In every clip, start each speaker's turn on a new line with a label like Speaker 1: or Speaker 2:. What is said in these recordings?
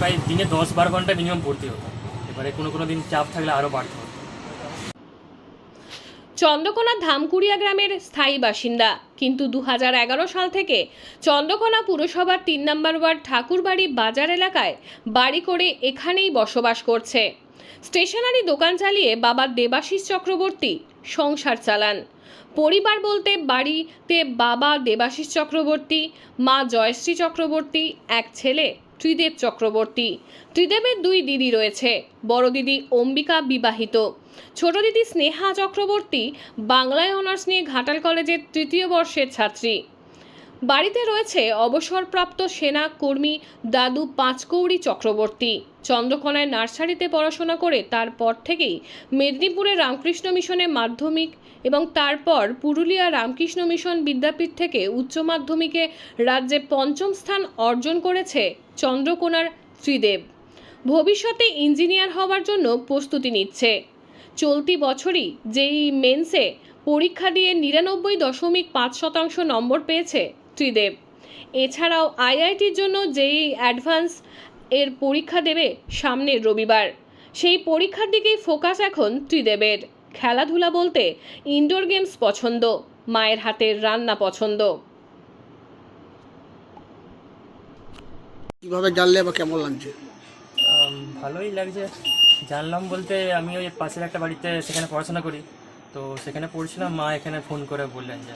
Speaker 1: প্রায় দিনে 10-12 ঘন্টা মিনিমাম পড়তে হতো। এবারে কোনো দিন চাপ থাকলে আরও বাড়তে হতো।
Speaker 2: চন্দ্রকোনা ধামকুড়িয়া গ্রামের স্থায়ী বাসিন্দা, কিন্তু 2011 সাল থেকে চন্দ্রকোনা পুরসভার 3 নম্বর ওয়ার্ড ঠাকুরবাড়ি বাজার এলাকায় বাড়ি করে এখানেই বসবাস করছে। স্টেশনারি দোকান চালিয়ে বাবা দেবাশিস চক্রবর্তী সংসার চালান। পরিবার বলতে বাড়িতে বাবা দেবাশিস চক্রবর্তী, মা জয়শ্রী চক্রবর্তী, এক ছেলে ত্রিদেব চক্রবর্তী। ত্রিদেবের 2 দিদি রয়েছে। বড় দিদি অম্বিকা বিবাহিত, ছোট দিদি স্নেহা চক্রবর্তী বাংলায় অনার্স নিয়ে ঘাটাল কলেজের 3য় বর্ষের ছাত্রী। বাড়িতে রয়েছে অবসরপ্রাপ্ত সেনা কর্মী দাদু পাঁচকৌড়ি চক্রবর্তী। চন্দ্রকোনায় নার্সারিতে পড়াশোনা করে তারপর থেকেই মেদিনীপুরের রামকৃষ্ণ মিশনে মাধ্যমিক এবং তারপর পুরুলিয়া রামকৃষ্ণ মিশন বিদ্যাপীঠ থেকে উচ্চ মাধ্যমিকে রাজ্যে 5ম স্থান অর্জন করেছে চন্দ্রকোনার ত্রিদেব। ভবিষ্যতে ইঞ্জিনিয়ার হওয়ার জন্য প্রস্তুতি নিচ্ছে। চলতি বছরই জেইই মেন্সে পরীক্ষা দিয়ে 99.5% নম্বর পেয়েছে ত্রিদেব। এছাড়াও আইআইটির জন্য জেইই অ্যাডভান্স এর পরীক্ষা দেবে সামনের রবিবার। সেই পরীক্ষার দিকেই ফোকাস এখন ত্রিদেবের। খেলাধুলা বলতে ইনডোর গেমস পছন্দ, মায়ের হাতের রান্না পছন্দ।
Speaker 3: কিভাবে জানলে বা কেমন লাগছে?
Speaker 1: ভালোই লাগছে। জানলাম বলতে আমি ওই পাশের একটা বাড়িতে সেখানে পড়াশোনা করি, তো সেখানে পড়ছিলাম। মা এখানে ফোন করে বললেন যে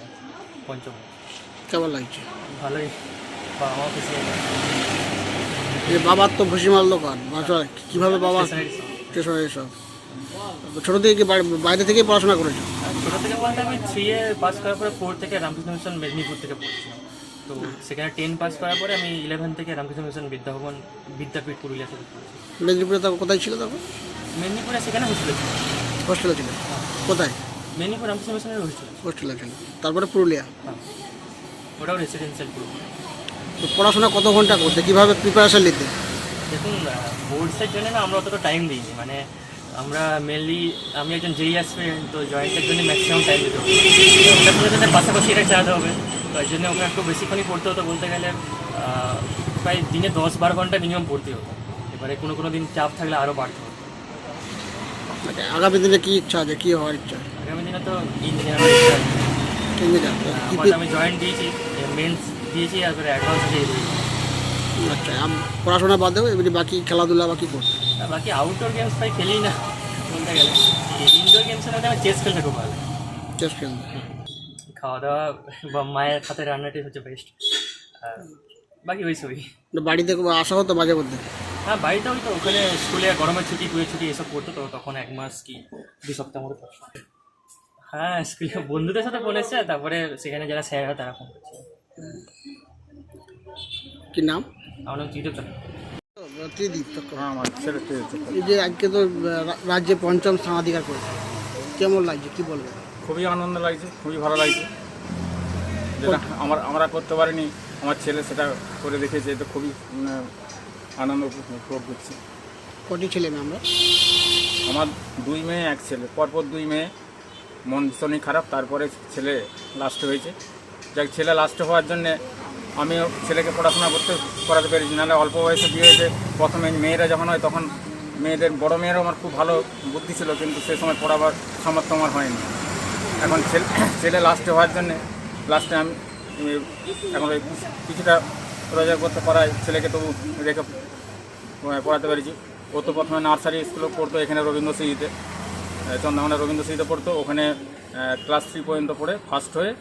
Speaker 1: 5ম।
Speaker 3: কেমন লাগছে?
Speaker 1: ভালোই, বাবা মা খুশি হয়ে গেছে।
Speaker 3: যে বাবার তো ভুসি মারলো কার বাসা, কিভাবে বাবা
Speaker 1: স্টেশনারি শপ।
Speaker 3: স্টেশনারি সব ছোটো থেকে কি বাইরে থেকেই পড়াশোনা করেছো?
Speaker 1: ছোটো থেকে বলতে আমি 3 পাস করার পরে 4 থেকে রামকৃষ্ণ মিশন মেদিনীপুর থেকে পড়ছিলাম। তো সেখানে 10 পাস করার পরে আমি 11 থেকে রামকৃষ্ণ মিশন বিদ্যাভবন বিদ্যাপীঠ পুরুলিয়া থেকে পড়েছি।
Speaker 3: মেদিনীপুরে তখন কোথায় ছিল তখন?
Speaker 1: মেদিনীপুরে সেখানে হোস্টেলে ছিল।
Speaker 3: হোস্টেলে ছিল? কোথায়?
Speaker 1: মেদিনীপুর রামকৃষ্ণ মিশনের হোস্টেল।
Speaker 3: হোস্টেলে ছিল। তারপরে পুরুলিয়া?
Speaker 1: হ্যাঁ, ওটাও রেসিডেন্সিয়াল পুরো।
Speaker 3: তো পড়াশোনা কত ঘন্টা করতে, কীভাবে প্রিপারেশন নিতে?
Speaker 1: দেখুন, বোর্ডসের জন্য না আমরা অতটা টাইম দিইনি। মানে আমরা মেনলি, আমি একজন জেই অ্যাসপিরেন্ট, তো জয়েন্টের জন্য ম্যাক্সিমাম টাইম দিতে হবে। ওটার সাথে পাশাপাশি এটা চালাতে হবে, তো এই জন্য ওকে একটু বেশিক্ষণই পড়তে হতো। বলতে গেলে প্রায় দিনে 10-12 ঘন্টা মিনিমাম পড়তে হতো। এবারে কোনো দিন চাপ থাকলে আরও বাড়তে হতো।
Speaker 3: আচ্ছা, আগামী দিনে কী ইচ্ছা আছে, কী হওয়ার ইচ্ছা?
Speaker 1: আগামী দিনে তো ইঞ্জিনিয়ার হওয়ার ইচ্ছা আছে।
Speaker 3: ইঞ্জিনিয়ার?
Speaker 1: আমি জয়েন্ট দিয়েছি, মেন্স দিয়েছি, আর অ্যাডভান্স দিয়ে দিয়েছি।
Speaker 3: আচ্ছা, পড়াশোনা বাদেও এমনি বাকি খেলাধুলা বাকি করতে?
Speaker 1: আর বাকি আউটডোর গেমস প্রায় খেলি না বলতে গেলে। ইনডোর গেমসের মধ্যে আমি চেস খেলতে খুব ভালো।
Speaker 3: চেস খেলতে?
Speaker 1: খাওয়া দাওয়া বা মায়ের হাতে রান্নাটাই হচ্ছে বেস্ট। আর বাকি ওই সবই।
Speaker 3: বাড়িতে আসা হতো মাঝে মধ্যে?
Speaker 1: হ্যাঁ, বাড়িতে ওই তো ওখানে স্কুলে গরমের ছুটি, পুজোর ছুটি এসব পড়তো, তো তখন 1 মাস কি 2 সপ্তাহ মতো পড়তো। হ্যাঁ, স্কুলে বন্ধুদের সাথে ফোন এসছে, তারপরে সেখানে যারা স্যাররা তারা ফোন করছে।
Speaker 3: কি নাম?
Speaker 1: আমার নাম ত্রিদেব।
Speaker 3: ত্রিদীপ চক্রবর্তী।
Speaker 4: হ্যাঁ, আমার ছেলে
Speaker 3: এই যে আজকে তো রাজ্যে 5ম স্থানাধিকার করেছে, কেমন লাগছে, কি বলবে?
Speaker 4: খুবই আনন্দ লাগছে, খুবই ভালো লাগছে। যেটা আমরা করতে পারিনি, আমার ছেলে সেটা করে দেখেছে, এটা খুবই আনন্দ উপভোগ করছি।
Speaker 3: কটি ছেলে মেয়ে আমরা?
Speaker 4: আমার 2 মেয়ে 1 ছেলে, পরপর 2 মেয়ে। মন ভীষণই খারাপ, তারপরে ছেলে লাস্টে হয়েছে। যাক, ছেলে লাস্টে হওয়ার জন্যে আমিও ছেলেকে পড়াশোনা করাতে পেরেছি। নাহলে অল্প বয়সে বিয়ে হয়েছে, প্রথমে মেয়েরা যখন হয় তখন মেয়েদের, বড় মেয়েরও আমার খুব ভালো বুদ্ধি ছিল, কিন্তু সে সময় পড়াবার সামর্থ্য আমার হয়নি। এখন ছেলে লাস্টে হওয়ার জন্যে লাস্টে আমি এখন ওই কিছুটা রোজগার করতে পারায় ছেলেকে তবু রেখে পড়াতে পেরেছি। ও তো প্রথমে নার্সারি স্কুলে পড়তো এখানে রবীন্দ্র স্মৃতিতে, চন্দ্রকোনা রবীন্দ্র স্মৃতিতে পড়তো। ওখানে ক্লাস 3 পর্যন্ত পড়ে ফার্স্ট হয়ে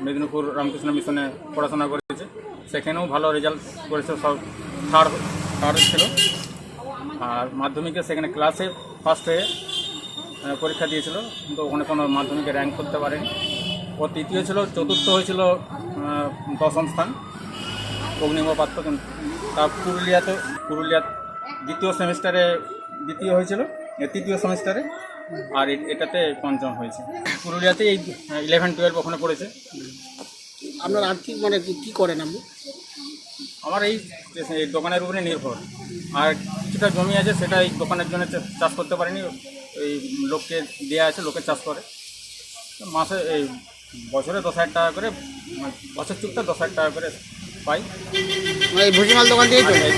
Speaker 4: মেদিনীপুর রামকৃষ্ণ মিশনে পড়াশোনা করেছে। সেখানেও ভালো রেজাল্ট করেছে, সব থার্ড ছিল। আর মাধ্যমিকে সেখানে ক্লাসে ফার্স্ট হয়ে পরীক্ষা দিয়েছিল, কিন্তু ওখানে কোনো মাধ্যমিকে র্যাঙ্ক করতে পারেনি। ও 3য় ছিল, 4র্থ হয়েছিল 10ম স্থান অগ্নিমপাত্র। কিন্তু তার পুরুলিয়া 2য় সেমিস্টারে 2য় হয়েছিল, 3য় সেমিস্টারে, আর এটাতে 5ম হয়েছে। পুরুলিয়াতে এই 11-12 ওখানে পড়েছে।
Speaker 3: আপনার আর্থিক মানে কী করেন আপনি?
Speaker 4: আমার এই দোকানের উপরে নির্ভর, আর কিছুটা জমি আছে, সেটা এই দোকানের জন্য চাষ করতে পারিনি। এই লোককে দেওয়া আছে, লোকে চাষ করে। মাসে এই বছরে 10,000 টাকা করে, বছর চুক্তি 10,000 টাকা করে পাই।
Speaker 3: এই ভুসিমাল দোকান দিয়েই তো?
Speaker 4: হ্যাঁ,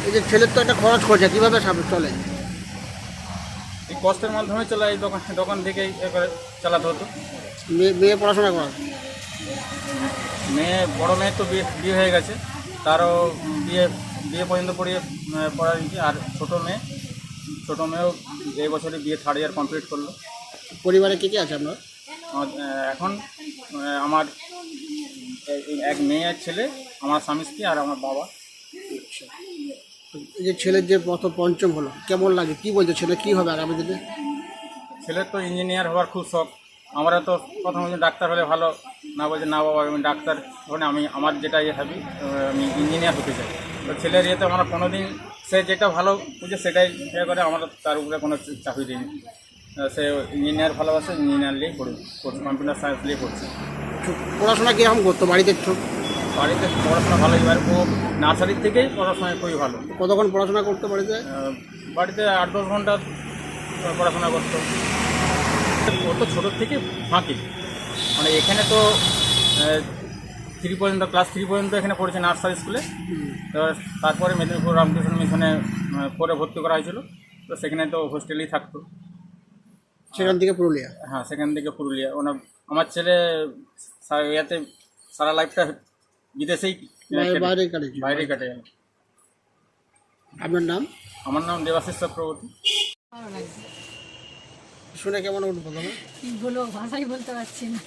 Speaker 3: এই যে ছেলের তো একটা খরচ খরচা কীভাবে চলে?
Speaker 4: এই কষ্টের মাধ্যমে চলে, এই দোকান থেকেই করে চালাতে হতো।
Speaker 3: মেয়ে পড়াশোনা করা?
Speaker 4: বড় মেয়ের তো বিয়ে হয়ে গেছে, তারও বিয়ে পর্যন্ত পড়া দিয়েছি। আর ছোটো মেয়েও এই বছরে বিয়ে 3rd ইয়ার কমপ্লিট করলো।
Speaker 3: পরিবারে কে কে আছে আপনার?
Speaker 4: এখন আমার এক মেয়ে আর ছেলে, আমার স্বামী স্ত্রী আর আমার বাবা।
Speaker 3: এই যে ছেলের যে পঞ্চম হলো, কেমন লাগে? কি বলছে ছেলে কী হবে আগামী দিনে?
Speaker 4: ছেলের তো ইঞ্জিনিয়ার হওয়ার খুব শখ। আমরা তো প্রথম ডাক্তার হলে ভালো, না বলছে না বাবা আমি ডাক্তার ওখানে আমার যেটা ভাবি আমি ইঞ্জিনিয়ার হতে চাই। তো ছেলের ইয়েতে আমরা কোনোদিন সে যেটা ভালো বুঝে সেটাই করে, আমরা তার উপরে কোনো চাকরি দিইনি। সে ইঞ্জিনিয়ার ভালোবাসে, ইঞ্জিনিয়ার নিয়েই পড়ছে, কম্পিউটার সায়েন্স নিয়ে পড়ছে।
Speaker 3: পড়াশোনা কীরকম করতো বাড়িতে?
Speaker 4: বাড়িতে পড়াশোনা ভালো, এবার ও নার্সারির থেকেই পড়াশোনা খুবই ভালো।
Speaker 3: কতক্ষণ পড়াশোনা করতো বাড়িতে?
Speaker 4: বাড়িতে 8-10 ঘন্টা পড়াশোনা করতো। ও তো ছোটোর থেকে ফাঁকি, মানে এখানে তো 3 পর্যন্ত, ক্লাস 3 পর্যন্ত এখানে পড়েছে নার্সারি স্কুলে। তারপরে মেদিনীপুর রামকৃষ্ণ মিশনে পরে ভর্তি করা হয়েছিল। তো সেখানে তো হোস্টেলেই থাকতো।
Speaker 3: সেখান থেকে পুরুলিয়া?
Speaker 4: হ্যাঁ, সেখান থেকে পুরুলিয়া। আমার ছেলে ইয়াতে সারা লাইফটা বিদেশেই বাইরে কাটে।
Speaker 3: আপনার নাম?
Speaker 4: আমার নাম দেবাশিস চক্রবর্তী।
Speaker 5: ভালো লাগছে।
Speaker 3: শুনে কেমন অনুভব হবে?
Speaker 5: কি বলবো, ভাষাই বলতে পারছি না।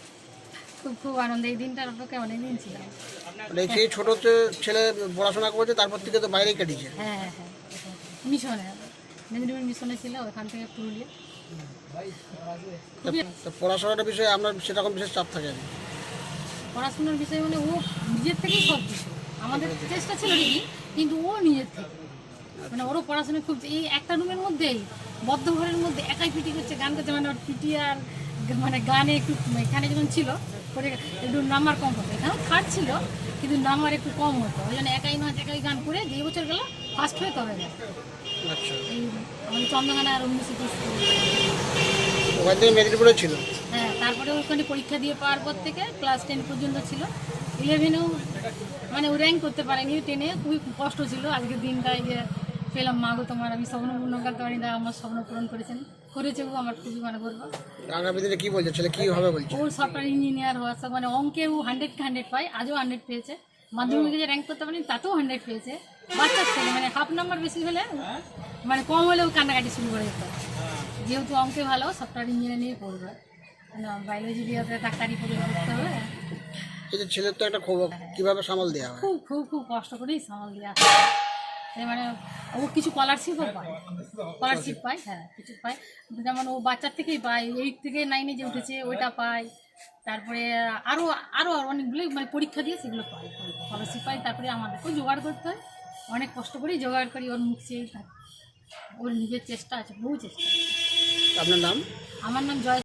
Speaker 5: খুব আনন্দ, এই দিনটার অপেক্ষায় অনেকদিন ছিলাম।
Speaker 3: মানে সেই ছোটো ছেলে পড়াশোনা করেছে, তারপর থেকে তো বাইরেই কাটিয়েছে।
Speaker 5: হ্যাঁ, মিশনে, মেদিনীপুর মিশনে ছিল, ওখান থেকে পুরুলিয়া।
Speaker 3: তো পড়াশোনাটার বিষয়ে আপনার সেরকম বিশেষ চাপ থাকে না?
Speaker 5: পড়াশোনার বিষয় মানে ও নিজের থেকেই সব কিছু, আমাদের চেষ্টা ছিল ঠিকই, কিন্তু ও নিজের থেকে মানে ওরও পড়াশোনা খুব, এই একটা রুমের মধ্যেই বদ্ধ ঘরের মধ্যে একাই পিটি করছে, গান করছে। মানে ওর পিটি আর মানে গানে একটু, এখানে যখন ছিল করে একটু নাম্বার কম হতো, এখানেও 3rd ছিল কিন্তু নাম্বার একটু কম হতো, ওই জন্য একাই গান করে যেই বছর গেল ফার্স্ট হয়ে তবে গেল।
Speaker 3: আচ্ছা,
Speaker 5: এই আমাদের চন্দ্রগানা আর উন্নতি
Speaker 3: ওখান থেকে মেদিনীপুরে ছিল।
Speaker 5: হ্যাঁ, তারপরে ওখানে পরীক্ষা দিয়ে পাওয়ার পর থেকে ক্লাস 10 পর্যন্ত ছিল। 11এও মানে ও র্যাঙ্ক করতে পারেনি, 10-এ খুবই কষ্ট ছিল। আজকের দিনটায় যে পেলাম, মা গো তোমার আমি স্বপ্ন পূর্ণ করতে পারি না, আমার স্বপ্ন পূরণ করেছে ও, আমার খুবই মানে গর্ব।
Speaker 3: আগামী দিনে কী বলছে ছেলে, কী হবে বলছে?
Speaker 5: ও সফটওয়্যার ইঞ্জিনিয়ার হওয়ার সব, মানে অঙ্কে ও 100 পায়, আজও 100 পেয়েছে। মাধ্যমিকে যে র্যাঙ্ক করতে পারেনি তাতেও 100 পেয়েছে। বাচ্চার থেকে মানে হাফ নাম্বার বেশি হলে, মানে কম হলেও কান্নাকাটি শুরু করে যেত। যেহেতু অঙ্কে ভালো, সফটওয়্যার ইঞ্জিনিয়ার নিয়ে পড়বে, মানে বায়োলজি দিয়ে ডাক্তারি করে করতে হবে।
Speaker 3: এই যে ছেলের তো একটা কীভাবে সামাল দেওয়া হয়?
Speaker 5: খুব কষ্ট করেই সামাল দেওয়া মানে ও কিছু স্কলারশিপও পায়, হ্যাঁ কিছু পায়। যেমন ও বাচ্চার থেকেই পায়, 8 থেকে 9-এ যে উঠেছে ওইটা পায়। তারপরে আরও অনেকগুলোই মানে পরীক্ষা দিয়ে সেগুলো পায়, স্কলারশিপ পায়। তারপরে আমাদেরকেও জোগাড় করতে হয়, অনেক কষ্ট করেই জোগাড় করি। ওর মুখ চেয়েই থাকে, ওর নিজের চেষ্টা আছে, বহু চেষ্টা।
Speaker 3: আপনার নাম?
Speaker 5: আমার নাম জয়।